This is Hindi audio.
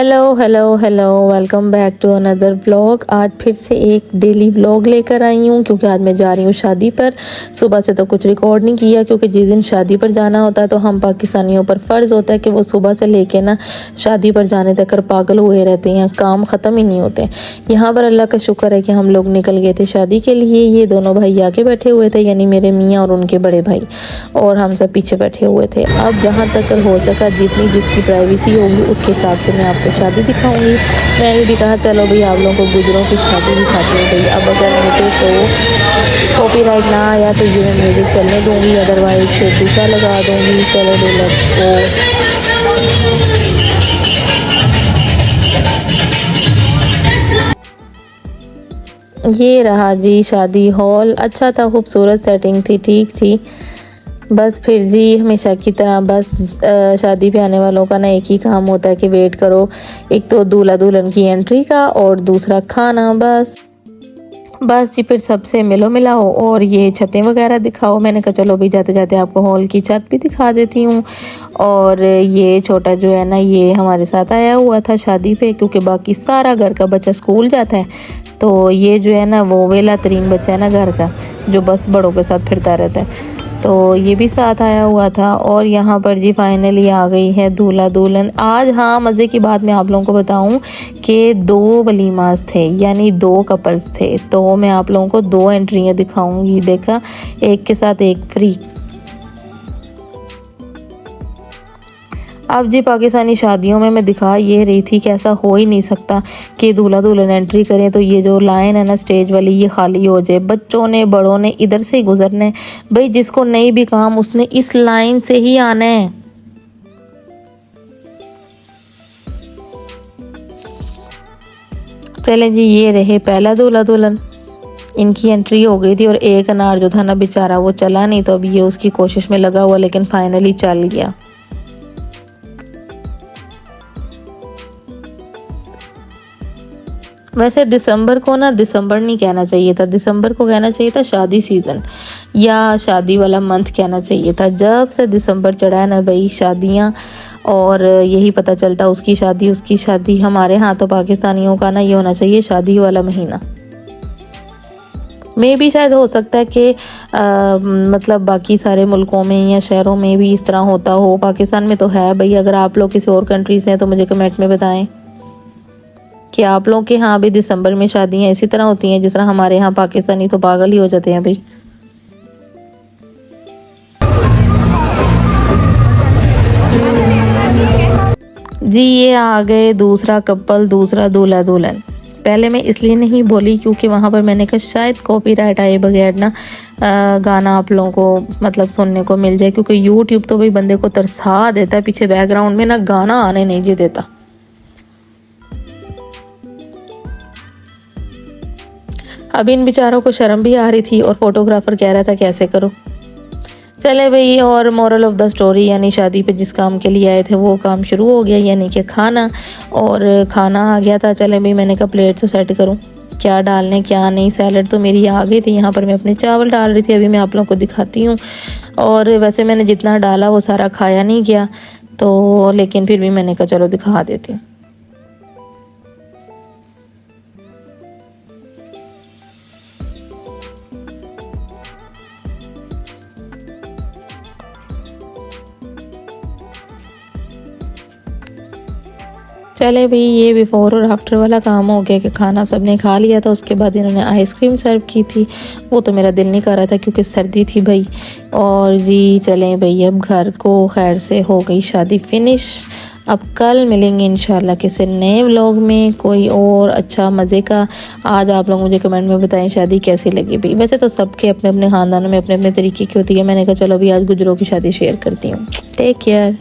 Hello hello hello, welcome back to another vlog. आज फिर से एक डेली व्लॉग लेकर आई हूँ क्योंकि आज मैं जा रही हूँ शादी पर। सुबह से तो कुछ रिकॉर्ड नहीं किया क्योंकि जिस दिन शादी पर जाना होता है तो हम पाकिस्तानियों पर फ़र्ज़ होता है कि वो सुबह से लेके ना शादी पर जाने तक पागल हुए रहते हैं, काम ख़त्म ही नहीं होते। यहाँ पर अल्लाह का शुक्र है कि हम लोग निकल गए थे शादी के लिए। ये दोनों भाई आगे बैठे हुए थे, यानी मेरे मियाँ और उनके बड़े भाई, और हम सब पीछे बैठे हुए थे। अब जहाँ तक हो सका जितनी जिसकी प्राइवेसी होगी उसके हिसाब से मैं आपको शादी दिखाऊंगी। मैंने भी कहा चलो भाई आप लोगों को गुजरों की शादी दिखाते हैं भाई। अब अगर मुझे तो कॉपीराइट ना आया तो ये मैं म्यूज़िक चलने दूंगी, अदरवाइज फिर दूसरा लगा दूंगी। चलो भाई लेट्स गो। ये रहा जी शादी हॉल, अच्छा था, खूबसूरत सेटिंग थी, ठीक थी। बस फिर जी हमेशा की तरह बस शादी पे आने वालों का ना एक ही काम होता है कि वेट करो, एक तो दूल्हा दुल्हन की एंट्री का और दूसरा खाना। बस जी फिर सबसे मिलो मिलाओ और ये छतें वगैरह दिखाओ। मैंने कहा चलो भी जाते जाते आपको हॉल की छत भी दिखा देती हूँ। और ये छोटा जो है ना ये हमारे साथ आया हुआ था शादी पे, क्योंकि बाकी सारा घर का बच्चा स्कूल जाता है, तो ये जो है ना वो वेला तरीन बच्चा है ना घर का, जो बस बड़ों के साथ फिरता रहता है, तो ये भी साथ आया हुआ था। और यहाँ पर जी फाइनली आ गई है दूल्हा दुल्हन। आज हाँ मज़े की बात मैं आप लोगों को बताऊँ कि 2 वलीमास थे, यानी 2 कपल्स थे, तो मैं आप लोगों को 2 एंट्रियाँ दिखाऊंगी। देखा, एक के साथ एक फ्री। अब जी पाकिस्तानी शादियों में मैं दिखा ये रही थी कि ऐसा हो ही नहीं सकता कि दूल्हा दुल्हन एंट्री करें तो ये जो लाइन है ना स्टेज वाली ये खाली हो जाए। बच्चों ने बड़ों ने इधर से ही गुजरना है भाई, जिसको नहीं भी काम उसने इस लाइन से ही आना है। चले जी, ये रहे पहला दूल्हा दुल्हन, इनकी एंट्री हो गई थी। और एक अनार जो था ना बेचारा वो चला नहीं, तो अब ये उसकी कोशिश में लगा हुआ, लेकिन फाइनली चल गया। वैसे दिसंबर को ना दिसंबर नहीं कहना चाहिए था, दिसंबर को कहना चाहिए था शादी सीज़न या शादी वाला मंथ कहना चाहिए था। जब से दिसंबर चढ़ा है ना भाई शादियां, और यही पता चलता उसकी शादी उसकी शादी। हमारे यहाँ तो पाकिस्तानियों का ना ये होना चाहिए शादी वाला महीना। मे भी शायद हो सकता है कि मतलब बाकी सारे मुल्कों में या शहरों में भी इस तरह होता हो, पाकिस्तान में तो है भाई। अगर आप लोग किसी और कंट्री से हैं तो मुझे कमेंट में बताएं कि आप लोगों के यहाँ भी दिसंबर में शादियाँ इसी तरह होती हैं जिस तरह हमारे यहाँ पाकिस्तानी तो पागल ही हो जाते हैं भाई। जी ये आ गए दूसरा कपल, दूसरा दूल्हा दुल्हन। पहले मैं इसलिए नहीं बोली क्योंकि वहाँ पर मैंने कहा शायद कॉपीराइट आए बगैर ना गाना आप लोगों को मतलब सुनने को मिल जाए, क्योंकि यूट्यूब तो भाई बंदे को तरसा देता है, पीछे बैकग्राउंड में ना गाना आने नहीं जी देता। अब इन बेचारों को शर्म भी आ रही थी और फोटोग्राफर कह रहा था कैसे करो। चले भाई, और मोरल ऑफ द स्टोरी यानी शादी पे जिस काम के लिए आए थे वो काम शुरू हो गया, यानी कि खाना। और खाना आ गया था। चले भाई मैंने कहा प्लेट तो सेट करूं, क्या डालने क्या नहीं। सैलड तो मेरी आ गई थी, यहाँ पर मैं अपने चावल डाल रही थी, अभी मैं आप लोगों को दिखाती हूँ। और वैसे मैंने जितना डाला वो सारा खाया नहीं गया, तो लेकिन फिर भी मैंने कहा चलो दिखा देती हूँ। चले भाई, ये बिफ़ोर और आफ्टर वाला काम हो गया कि खाना सबने खा लिया था। उसके बाद इन्होंने आइसक्रीम सर्व की थी, वो तो मेरा दिल नहीं कर रहा था क्योंकि सर्दी थी भाई। और जी चलें भाई, अब घर को खैर से हो गई शादी फिनिश। अब कल मिलेंगे इंशाल्लाह किसी नए व्लॉग में, कोई और अच्छा मज़े का। आज आप लोग मुझे कमेंट में बताएं शादी कैसी लगी भाई। वैसे तो सबके अपने अपने ख़ानदानों में अपने अपने तरीके की होती है, मैंने कहा चलो भी आज गुजरों की शादी शेयर करती हूँ। Take care.